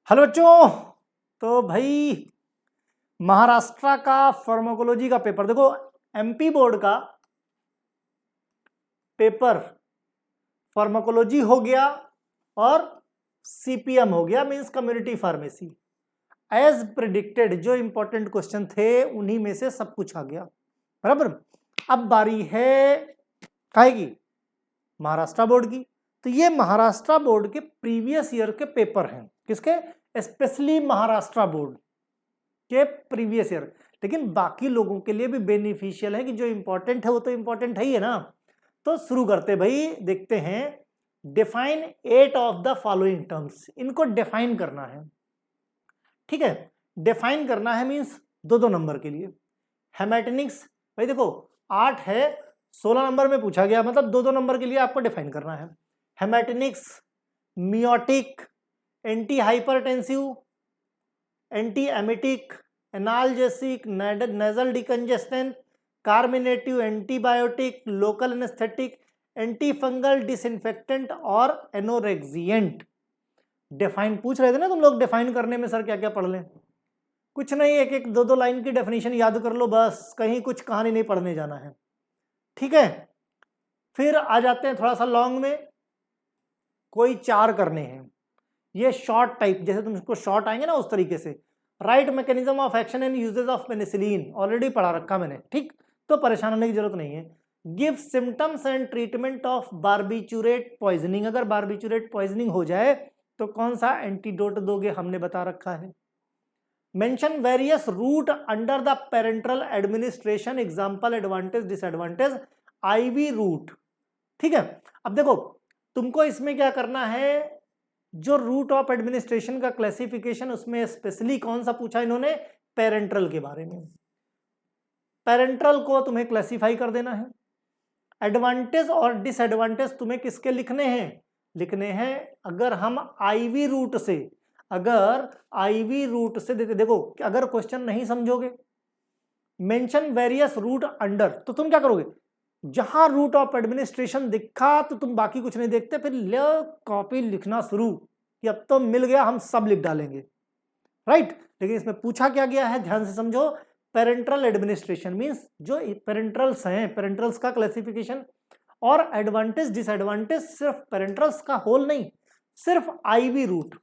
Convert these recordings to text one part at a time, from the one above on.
Hello बच्चों। तो भाई महाराष्ट्र का फार्माकोलॉजी का पेपर देखो, एमपी बोर्ड का पेपर फार्माकोलॉजी हो गया और सीपीएम हो गया, means community pharmacy. As predicted जो इंपॉर्टेंट क्वेश्चन थे उन्हीं में से सब कुछ आ गया, बराबर। अब बारी है काहे की? महाराष्ट्र बोर्ड की। तो ये महाराष्ट्र बोर्ड के प्रीवियस ईयर के पेपर हैं। किसके? स्पेशली महाराष्ट्र बोर्ड के प्रीवियस ईयर। लेकिन बाकी लोगों के लिए भी बेनिफिशियल है कि जो इंपॉर्टेंट है वो तो इंपॉर्टेंट है ही है ना। तो शुरू करते भाई, देखते हैं। Define 8 of the following terms. इनको डिफाइन करना है, ठीक है। डिफाइन करना है मींस दो दो नंबर के लिए। हेमेटनिक्स भाई देखो 8 है, 16 नंबर में पूछा गया, मतलब दो दो नंबर के लिए आपको डिफाइन करना है। Haematinics, miotic, anti hypertensive, anti emetic, analgesic, nasal decongestant, carminative, antibiotic, local anaesthetic, anti fungal, disinfectant और एनोरेक्सिएंट। डिफाइन पूछ रहे थे ना तुम लोग, डिफाइन करने में सर क्या क्या पढ़ लें? कुछ नहीं, एक एक दो दो लाइन की डेफिनेशन याद कर लो बस, कहीं कुछ कहानी नहीं पढ़ने जाना है, ठीक है। फिर आ जाते हैं थोड़ा सा लॉन्ग में, कोई 4 करने हैं। ये शॉर्ट टाइप, जैसे तुमको शॉर्ट आएंगे ना उस तरीके से। Right mechanism of action and uses of penicillin already पढ़ा रखा मैंने, ठीक, तो परेशान होने की जरूरत नहीं है। Give symptoms and treatment of barbiturate poisoning. अगर बार्बिचुरेट पॉइजनिंग हो जाए तो कौन सा एंटीडोट दोगे, हमने बता रखा है। Mention various route under the parenteral administration, example, advantage, disadvantage. IV route, ठीक है। अब देखो तुमको इसमें क्या करना है, जो रूट ऑफ एडमिनिस्ट्रेशन का क्लासिफिकेशन, उसमें स्पेशली कौन सा पूछा इन्होंने? पेरेंट्रल के बारे में। पेरेंट्रल को तुम्हें क्लासिफाई कर देना है। एडवांटेज और डिसएडवांटेज तुम्हें किसके लिखने हैं? लिखने हैं अगर हम आईवी रूट से, अगर आईवी रूट से देते। देखो अगर क्वेश्चन नहीं समझोगे, मेंशन वेरियस रूट अंडर, तो तुम क्या करोगे? जहां रूट ऑफ एडमिनिस्ट्रेशन दिखा तो तुम बाकी कुछ नहीं देखते, फिर ले कॉपी लिखना शुरू कि अब तो मिल गया, हम सब लिख डालेंगे, राइट। लेकिन इसमें पूछा क्या गया है, ध्यान से समझो। पेरेंट्रल एडमिनिस्ट्रेशन मींस जो पेरेंट्रल्स हैं, पेरेंट्रल्स का क्लासिफिकेशन। और एडवांटेज डिसएडवांटेज सिर्फ पेरेंट्रल्स का होल नहीं, सिर्फ आईवी रूट,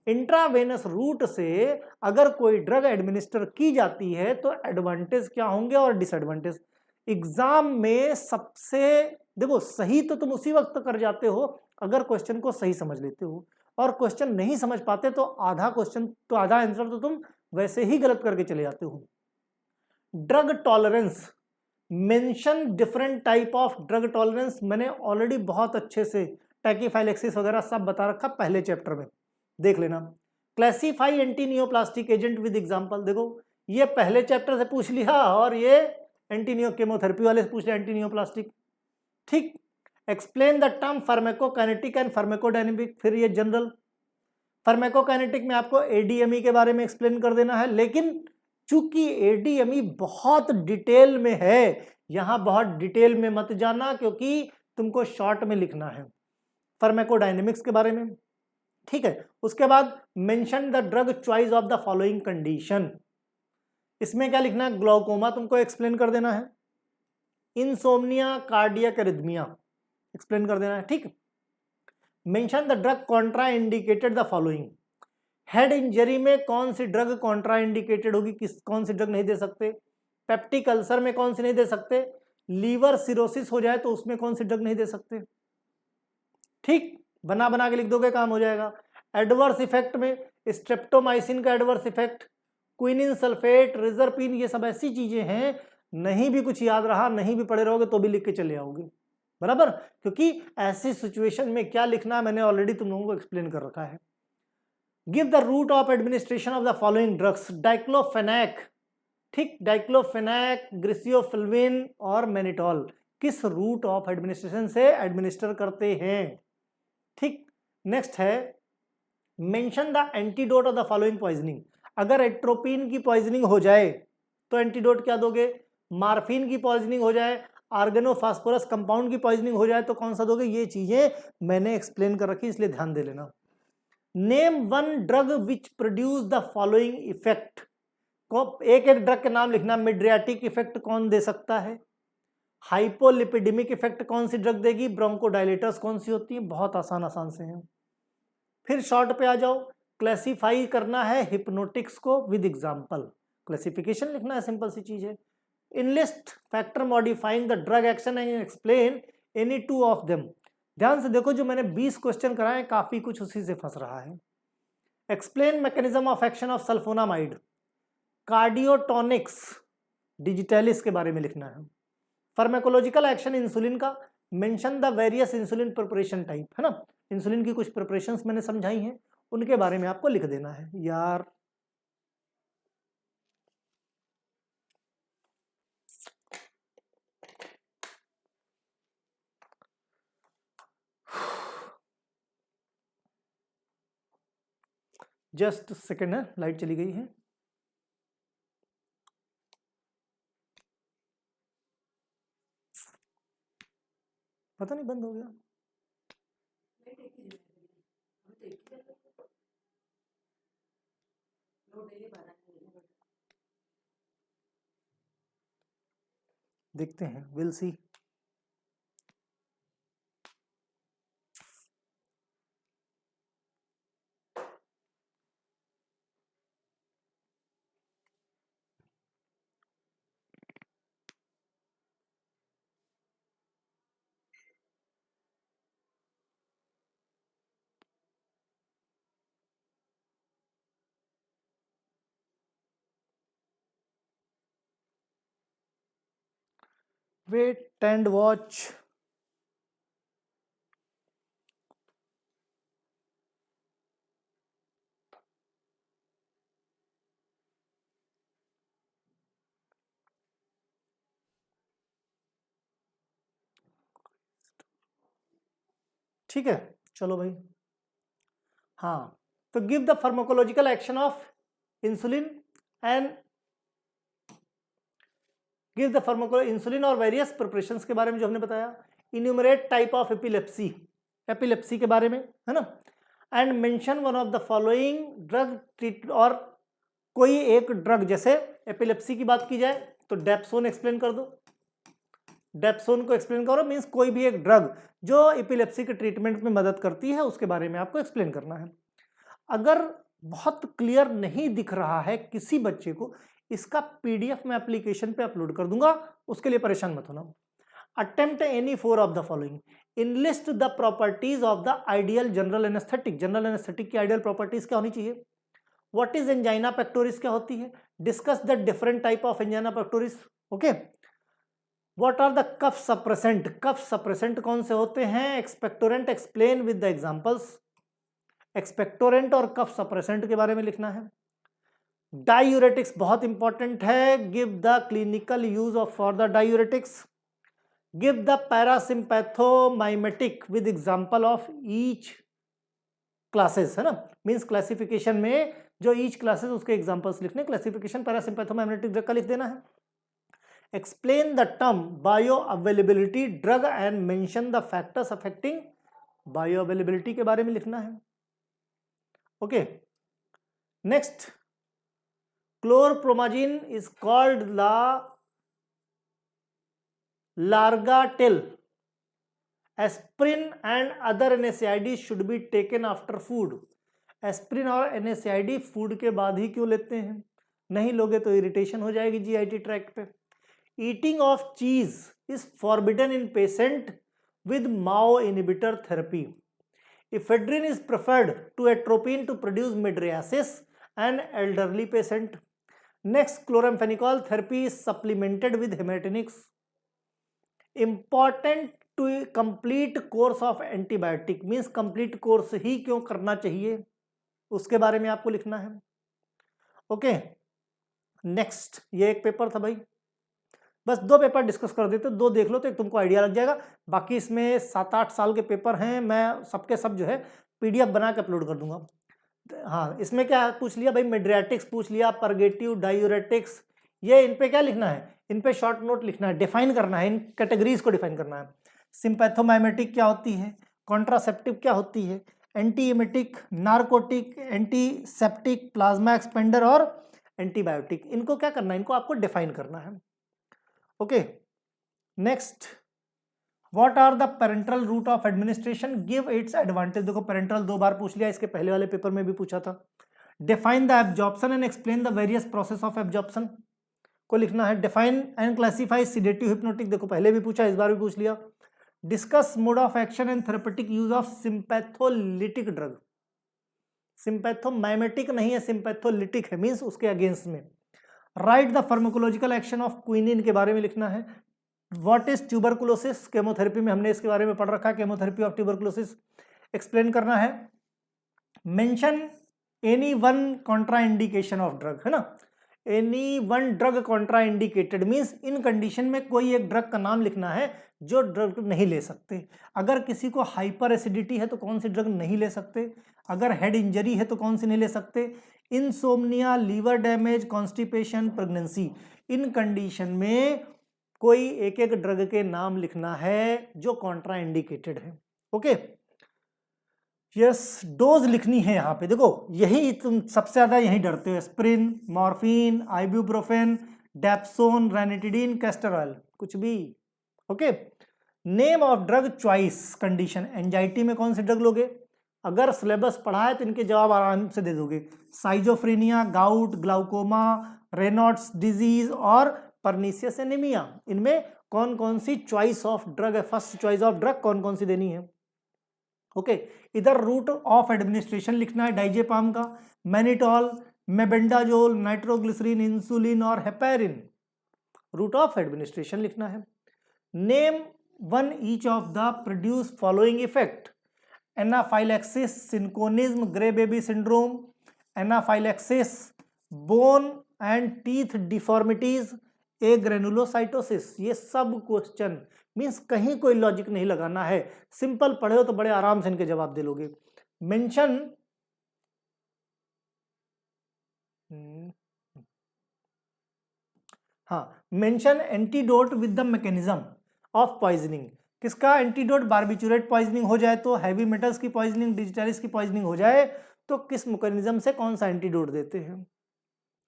इंट्रावेनस रूट से अगर कोई ड्रग एडमिनिस्टर की जाती है तो एडवांटेज क्या होंगे और डिसएडवांटेज। एग्जाम में सबसे देखो, सही तो तुम उसी वक्त कर जाते हो अगर क्वेश्चन को सही समझ लेते हो, और क्वेश्चन नहीं समझ पाते तो आधा क्वेश्चन तो आधा आंसर तो तुम वैसे ही गलत करके चले जाते हो। Drug tolerance, mention different type of drug tolerance. मैंने ऑलरेडी बहुत अच्छे से टैकीफाइलेक्सिस वगैरह सब बता रखा पहले चैप्टर में, देख लेना। Classify anti neoplastic agent with example. देखो ये पहले चैप्टर से पूछ लिया, और ये एंटी नियो केमोथेरेपी वाले से पूछ लिया एंटी नियोप्लास्टिक, ठीक। Explain the term pharmacokinetic and pharmacodynamic. फिर ये जनरल फार्माकोकाइनेटिक में आपको एडीएमई के बारे में एक्सप्लेन कर देना है, लेकिन चूंकि एडीएमई बहुत डिटेल में है, यहां बहुत डिटेल में मत जाना क्योंकि तुमको शॉर्ट में लिखना है फार्माकोडायनेमिक्स के बारे में, ठीक है। उसके बाद mention the drug choice of the following condition. इसमें क्या लिखना है? ग्लाउकोमा तुमको एक्सप्लेन कर देना है, इंसोम्निया, कार्डियक एरिथमिया एक्सप्लेन कर देना है, ठीक। Mention the drug Contra indicated the following. Head injury में कौन सी ड्रग कॉन्ट्रा इंडिकेटेड होगी, कौन सी ड्रग नहीं दे सकते। पेप्टिक अल्सर में कौन सी नहीं दे सकते। लीवर सिरोसिस हो जाए तो उसमें कौन सी ड्रग नहीं दे सकते, ठीक। बना बना के लिख दोगे, काम हो जाएगा। एडवर्स इफेक्ट में स्ट्रेप्टोमाइसिन का एडवर्स इफेक्ट, क्विनिन सल्फेट, रिजरपिन, ये सब ऐसी चीजें हैं, नहीं भी कुछ याद रहा, नहीं भी पढ़े रहोगे तो भी लिख के चले आओगे, बराबर। क्योंकि ऐसी सिचुएशन में क्या लिखना है मैंने ऑलरेडी तुम लोगों को एक्सप्लेन कर रखा है। Give the route of administration of the following drugs. Diclofenac, ठीक, डाइक्लोफेनेक, ग्रिसियोफिल्विन और मेनिटॉल किस रूट ऑफ एडमिनिस्ट्रेशन से एडमिनिस्टर करते हैं, ठीक। नेक्स्ट है mention the antidote of the following poisoning. अगर एट्रोपिन की पॉइजनिंग हो जाए तो एंटीडोट क्या दोगे? मार्फिन की पॉइजनिंग हो जाए, आर्गेनोफॉस्फोरस कंपाउंड की पॉइजनिंग हो जाए तो कौन सा दोगे? ये चीजें मैंने एक्सप्लेन कर रखी, इसलिए ध्यान दे लेना। Name one drug which produce the following effect. को एक एक ड्रग के नाम लिखना। मिड्रियाटिक इफेक्ट कौन दे सकता है, हाइपोलिपिडेमिक इफेक्ट कौन सी ड्रग देगी, ब्रोंकोडायलेटर्स कौन सी होती है। बहुत आसान आसान से हैं। फिर शॉर्ट पे आ जाओ, क्लासिफाई करना है हिप्नोटिक्स को विद एग्जांपल, क्लासिफिकेशन लिखना है, सिंपल सी चीज है। Enlist factor modifying the drug action and explain any two of them. ध्यान से देखो, जो मैंने 20 क्वेश्चन कराए काफी कुछ उसी से फंस रहा है। Explain mechanism of action of sulphonamide, cardiotonics digitalis के बारे में लिखना है। फार्माकोलॉजिकल एक्शन इंसुलिन का, mention the various insulin preparation type, है ना, इंसुलिन की कुछ प्रिपरेशंस मैंने समझाई हैं, उनके बारे में आपको लिख देना है यार। जस्ट सेकेंड है, लाइट चली गई है। पता नहीं बंद हो गया। देखते हैं, will see. Wait and watch. ठीक है, चलो भाई। हाँ, तो give the pharmacological action of insulin and give the pharmaco insulin और वेरियस प्रिपरेशंस के बारे में जो हमने बताया। Enumerate type of epilepsy, epilepsy के बारे में, है ना। And mention one of the following drug treat, और कोई एक ड्रग, जैसे एपिलेप्सी की बात की जाए तो डेप्सोन एक्सप्लेन कर दो, डेप्सोन को एक्सप्लेन करो, मींस कोई भी एक ड्रग जो एपिलेप्सी के ट्रीटमेंट में मदद करती है उसके बारे में आपको एक्सप्लेन करना है। अगर बहुत क्लियर नहीं दिख रहा है किसी बच्चे को, इसका पीडीएफ मैं एप्लीकेशन पे अपलोड कर दूंगा, उसके लिए परेशान मत होना। Attempt any 4 of the following, enlist the properties of the ideal general anaesthetic. General anaesthetic की आइडियल प्रॉपर्टीज क्या होनी चाहिए। व्हाट इज एंजाइना पेक्टोरिस, क्या होती है। Discuss the different type of angina pectoris. Okay, what are the cough suppressant, cough suppressant कौन से होते हैं। Expectorant explain with the examples. Expectorant और कफ सप्रेसेंट के बारे में लिखना है। डायूरेटिक्स बहुत इंपॉर्टेंट है, give the clinical use of for the diuretics. Give the parasympathomimetic with example of each classes, है ना, मींस क्लासिफिकेशन में जो ईच क्लासेस उसके एग्जांपल्स लिखने। क्लासिफिकेशन पैरासिम्पैथोमाइमेटिक ड्रग का लिख देना है। Explain the term bioavailability drug and mention the factors affecting bioavailability के बारे में लिखना है। Okay, next, chlorpromazine is called the Largactil. Aspirin and other NSAID should be taken after food. Aspirin और एनएसएआईडी फूड के बाद ही क्यों लेते हैं, नहीं लोगे तो इरिटेशन हो जाएगी जीआईटी ट्रैक्ट पे। ईटिंग ऑफ चीज is forbidden in patient with Mao inhibitor therapy. Ephedrine is preferred to atropine to produce mydriasis and elderly patient. Next, chloramphenicol therapy is supplemented with hematinics. Important to complete course of antibiotic means complete course ही क्यों करना चाहिए, उसके बारे में आपको लिखना है। Okay, next, ये एक पेपर था भाई, बस 2 पेपर डिस्कस कर देते, 2 देख लो तो एक तुमको आइडिया लग जाएगा। बाकी इसमें 7-8 साल के पेपर हैं, मैं सबके सब जो है पीडीएफ बना के अपलोड कर दूंगा। हाँ, इसमें क्या पूछ लिया भाई, मेड्रियाटिक्स पूछ लिया, परगेटिव, डायूरेटिक्स, ये इन पे क्या लिखना है, इन पे शॉर्ट नोट लिखना है, डिफाइन करना है, इन कैटेगरीज को डिफाइन करना है। सिंपैथोमाइमेटिक क्या होती है, कॉन्ट्रासेप्टिव क्या होती है, antiemetic, narcotic, antiseptic, plasma expander और एंटीबायोटिक। इनको क्या करना है, इनको आपको डिफाइन करना है। Okay, next, what are the parental route of administration, give its advantage. देखो पेरेंटल 2 बार पूछ लिया, इसके पहले वाले पेपर में भी पूछा था। Define the absorption and explain the various process of absorption को लिखना है। Define and classify sedative hypnotic, देखो पहले भी पूछा, इस बार भी पूछ लिया। Discuss mode of action and therapeutic use of sympatholytic drug. Sympathomimetic नहीं है, सिंपैथोलिटिक है, मींस उसके अगेंस्ट में। Write the pharmacological action of quinine के बारे में लिखना है। व्हाट इज ट्यूबरकुलोसिस, केमोथेरेपी में हमने इसके बारे में पढ़ रखा है, केमोथेरेपी ऑफ ट्यूबरकुलोसिस एक्सप्लेन करना है। Mention any one Contra indication of drug, है ना, any one drug Contra indicated means in condition में कोई एक ड्रग का नाम लिखना है जो ड्रग नहीं ले सकते। अगर किसी को हाइपर एसिडिटी है तो कौन सी ड्रग नहीं ले सकते, अगर हेड इंजरी है तो कौन सी नहीं ले सकते, insomnia, liver damage, constipation, pregnancy, इन कंडीशन में कोई एक एक ड्रग के नाम लिखना है जो कॉन्ट्रा इंडिकेटेड है। ओके, यस, डोज लिखनी है यहाँ पे। देखो यही तुम सबसे ज्यादा यही डरते हो, aspirin, morphine, ibuprofen, dapsone, ranitidine, castor oil, कुछ भी। Okay, name of drug choice condition, anxiety में कौन सी ड्रग लोगे, अगर सिलेबस पढ़ा है तो इनके जवाब आराम से दे दोगे। साइजोफ्रेनिया, गाउट, ग्लाउकोमा, रेनॉल्ड्स डिजीज और परनीसियस एनीमिया, इनमें कौन कौन सी चॉइस ऑफ ड्रग है, फर्स्ट चॉइस ऑफ ड्रग कौन कौन सी देनी है। ओके, इधर रूट ऑफ एडमिनिस्ट्रेशन लिखना है, डाइजेपाम का, मैनिटॉल, मेबेंडाजोल, नाइट्रोग्लिसरीन, इंसुलिन और हेपेरिन, रूट ऑफ एडमिनिस्ट्रेशन लिखना है। Name one each of the produce following effect, anaphylaxis, cinchonism, grey baby syndrome, anaphylaxis, bone and teeth deformities, agranulocytosis. ये सब question means कहीं कोई logic नहीं लगाना है, सिंपल पढ़े हो तो बड़े आराम से इनके जवाब दे लोगे। Mention mention antidote with the mechanism of poisoning. किसका एंटीडोट, बार्बिचुरेट पॉइजनिंग हो जाए तो, हैवी मेटल्स की पॉइजनिंग, डिजिटलिस की पॉइजनिंग हो जाए तो किस मैकेनिज्म से कौन सा एंटीडोट देते हैं।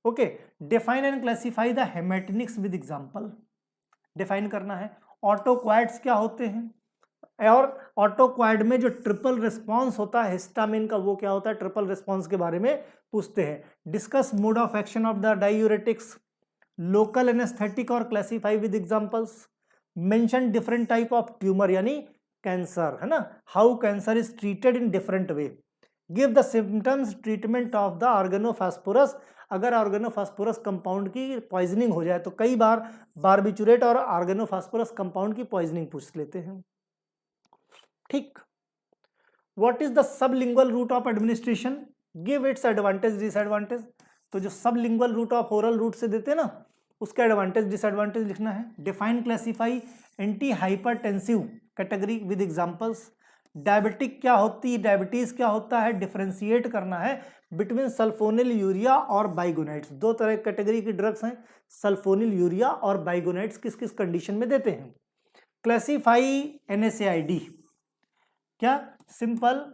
Okay, define and classify the haematinics with example, define करना है। ऑटोक्वाड्स क्या होते हैं, और ऑटोक्वाड में जो ट्रिपल रिस्पॉन्स होता है हिस्टामिन का वो क्या होता है, ट्रिपल रिस्पॉन्स के बारे में पूछते हैं। Discuss mode of action of the diuretics, local anaesthetic और classify with examples. Mention different type of tumour यानी कैंसर, है ना, how cancer is treated in different way. Give the symptoms treatment of the organophosphorus, अगर organophosphorus compound की poisoning हो जाए तो कई बार बार्बिचुरेट और ऑर्गेनोफॉस्फोरस कंपाउंड की पॉइजनिंग पूछ लेते हैं। ठीक, what is the sublingual route of administration, give its advantage disadvantage. तो जो sublingual route of oral route से देते हैं ना, उसका एडवांटेज डिसएडवांटेज लिखना है। Define classify anti hypertensive category with examples. Diabetic क्या होती है, डायबिटीज क्या होता है, डिफरेंशिएट करना है बिटवीन सल्फोनिल यूरिया और बाइगोनाइट्स। दो तरह कैटेगरी की ड्रग्स हैं, सल्फोनिल यूरिया और बाइगोनाइट्स, किस किस कंडीशन में देते हैं। क्लासिफाई NSAID, क्या सिंपल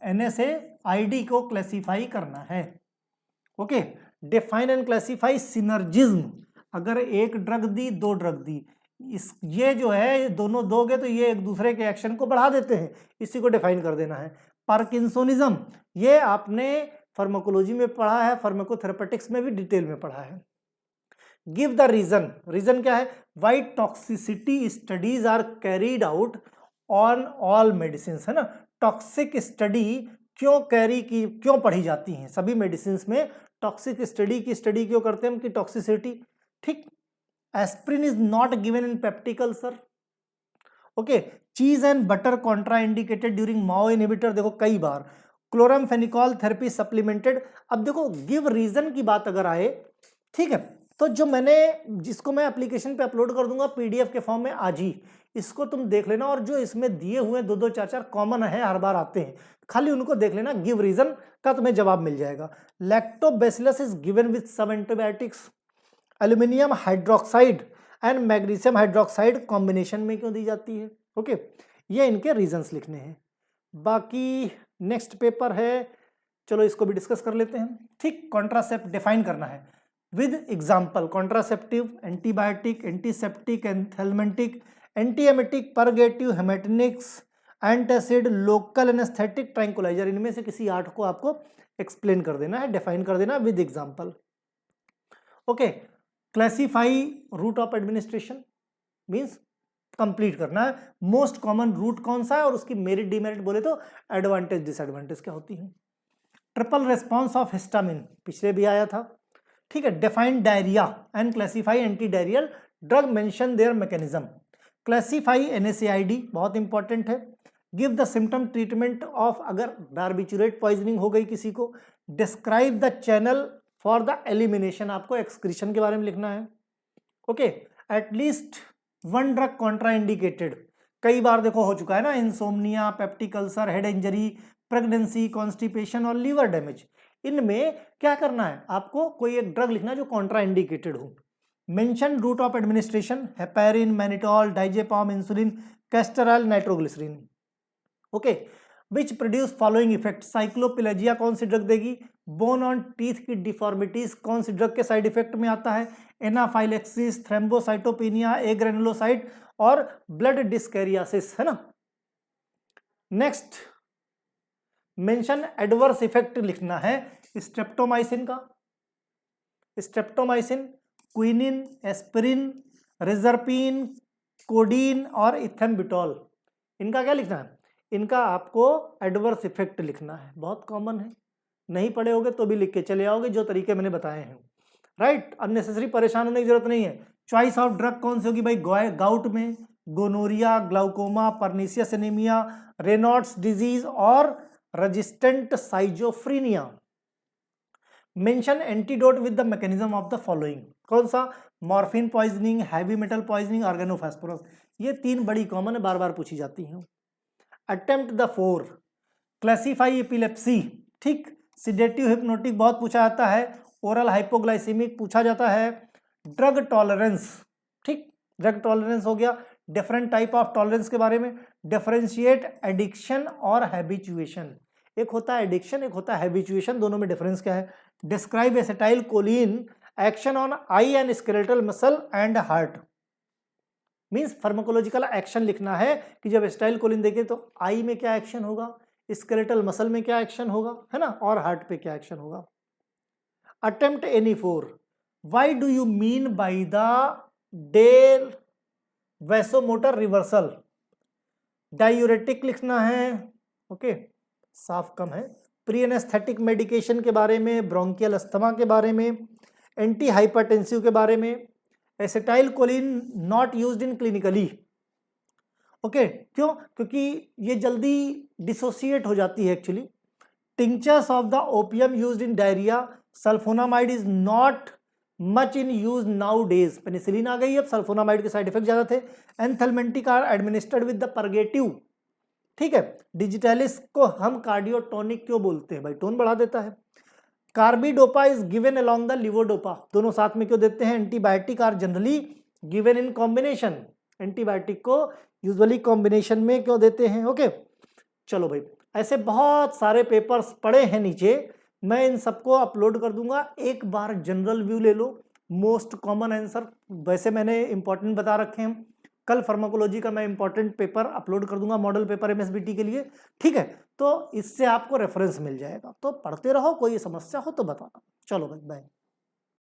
NSAID को क्लासिफाई करना है। Okay, define and classify synergism, अगर एक ड्रग दी, दो ड्रग दी, इस ये जो है दोनों दोगे तो ये एक दूसरे के एक्शन को बढ़ा देते हैं, इसी को डिफाइन कर देना है। पार्किंसोनिज्म, ये आपने फार्माकोलॉजी में पढ़ा है, फार्माकोथेरेपेटिक्स में भी डिटेल में पढ़ा है। गिव द रीजन, रीजन क्या है, why toxicity studies are carried out on all medicine, है ना, टॉक्सिक स्टडी क्यों कैरी की, क्यों पढ़ी जाती हैं सभी मेडिसिन में, टॉक्सिक स्टडी की स्टडी क्यों करते हैं हम, कि टॉक्सिसिटी। ठीक, aspirin is not given in peptic ulcer. Okay, cheese and butter contraindicated during MAO inhibitor, देखो कई बार। Chloramphenicol therapy supplemented. अब देखो गिव रीजन की बात अगर आए, ठीक है, तो जो मैंने, जिसको मैं एप्लीकेशन पे अपलोड कर दूंगा PDF के फॉर्म में आज ही, इसको तुम देख लेना, और जो इसमें दिए हुए 2-2, 4-4 कॉमन है, हर बार आते हैं, खाली उनको देख लेना, गिव रीजन का तुम्हें जवाब मिल जाएगा। Lactobacillus is given with some antibiotics. Aluminium hydroxide and magnesium hydroxide combination में क्यों दी जाती है। ओके, ये इनके रीजंस लिखने हैं। बाकी नेक्स्ट पेपर है, चलो इसको भी डिस्कस कर लेते हैं। ठीक, कॉन्ट्रासेप्ट डिफाइन करना है with example. Contraceptive, antibiotic, antiseptic, anthelmintic, antiemetic, purgative, haematinics, antacid, local anaesthetic, tranquilliser, इनमें से किसी 8 को आपको एक्सप्लेन कर देना है, डिफाइन कर देना with example. Okay, classify route of administration means complete करना है। मोस्ट कॉमन रूट कौन सा है और उसकी मेरिट डिमेरिट बोले तो एडवांटेज डिसएडवांटेज क्या होती है। ट्रिपल रिस्पॉन्स ऑफ हिस्टामिन पिछले भी आया था। ठीक है, define diarrhoea and classify anti diarrhoeal drug, mention there mechanism. Classify NSAID बहुत इंपॉर्टेंट है। Give the symptom treatment of, अगर बार्बिचुरेट पॉइजनिंग हो गई किसी को। Describe the channel for the elimination, आपको एक्सक्रीशन के बारे में लिखना है। Okay, at least one drug Contra indicated, कई बार देखो हो चुका है ना, insomnia, peptic ulcer, head injury, pregnancy, constipation और लीवर डैमेज। इनमें क्या करना है, आपको कोई एक ड्रग लिखना है जो कॉन्ट्रा इंडिकेटेड हो। Mention route of administration, heparin, mannitol, diazepam, insulin, castor oil, nitroglycerin. Okay, which produce following effect, cycloplegia कौन सी ड्रग देगी, बोन ऑन टीथ की डिफॉर्मिटीज कौन सी ड्रग के साइड इफेक्ट में आता है, एनाफाइलेक्सिस, थ्रेम्बोसाइटोपिनिया, एग्रेनुलोसाइट और ब्लड डिस्कैरियासिस, है ना। नेक्स्ट, मेंशन एडवर्स इफेक्ट लिखना है स्ट्रेप्टोमाइसिन का। Streptomycin, quinine, aspirin, reserpine, codeine और इथेम्बिटॉल, इनका क्या लिखना है, इनका आपको एडवर्स इफेक्ट लिखना है। बहुत कॉमन है, नहीं पढ़े होगे तो भी लिख के चले आओगे जो तरीके मैंने बताए हैं। राइट, अननेसेसरी परेशान होने की जरूरत नहीं है। चॉइस ऑफ ड्रग कौन सी होगी भाई, गाउट में gonorrhoea, glaucoma, pernicious anaemia, Raynaud's disease और resistant schizophrenia. Mention antidote with the mechanism of the following, कौन सा, morphine poisoning, heavy metal poisoning, organophosphorus, ये 3 बड़ी कॉमन है, बार बार पूछी जाती हैं। Attempt the 4, classify epilepsy. ठीक, सिडेटिव हिप्नोटिक बहुत पूछा जाता है, ओरल हाइपोग्लाइसीमिक पूछा जाता है, ड्रग टॉलरेंस। ठीक, ड्रग टॉलरेंस हो गया, डिफरेंट टाइप ऑफ टॉलरेंस के बारे में, डिफरेंशिएट एडिक्शन और हैबिचुएशन, एक होता है एडिक्शन, एक होता है हैबिचुएशन, दोनों में डिफरेंस क्या है। Describe acetyl choline action on I and skeletal muscle and heart, means pharmacological action लिखना है कि जब एसिटाइल कोलिन देखे तो आई में क्या एक्शन होगा, स्केलेटल मसल में क्या एक्शन होगा, है ना, और हार्ट पे क्या एक्शन होगा। Attempt any 4, why do you mean by the Dale vasomotor reversal, diuretic लिखना है। ओके, साफ कम है। प्री एनेस्थेटिक मेडिकेशन के बारे में, ब्रोंकियल अस्थमा के बारे में, एंटी हाइपरटेंसिव के बारे में, acetylcholine not used in clinically. Okay, क्यों, क्योंकि ये जल्दी डिसोसिएट हो जाती है actually. Tinctures of the opium used in diarrhoea, sulphonamide is not much in use nowadays, penicillin आ गई, अब सल्फोनामाइड के साइड इफेक्ट ज्यादा थे। Anthelmintic are administered with the purgative. ठीक है, डिजिटलिस को हम कार्डियोटोनिक क्यों बोलते हैं भाई, टोन बढ़ा देता है। Carbidopa is given along the levodopa, दोनों साथ में क्यों देते हैं। Antibiotic are generally given in combination, antibiotic को यूजुअली कॉम्बिनेशन में क्यों देते हैं। ओके, चलो भाई, ऐसे बहुत सारे पेपर्स पड़े हैं नीचे, मैं इन सबको अपलोड कर दूंगा। एक बार जनरल व्यू ले लो, मोस्ट कॉमन आंसर वैसे मैंने इंपॉर्टेंट बता रखे हैं। कल फार्माकोलॉजी का मैं इंपॉर्टेंट पेपर अपलोड कर दूंगा, मॉडल पेपर MSBT के लिए। ठीक है, तो इससे आपको रेफरेंस मिल जाएगा, तो पढ़ते रहो, कोई समस्या हो तो बताना। चलो भाई, बाय।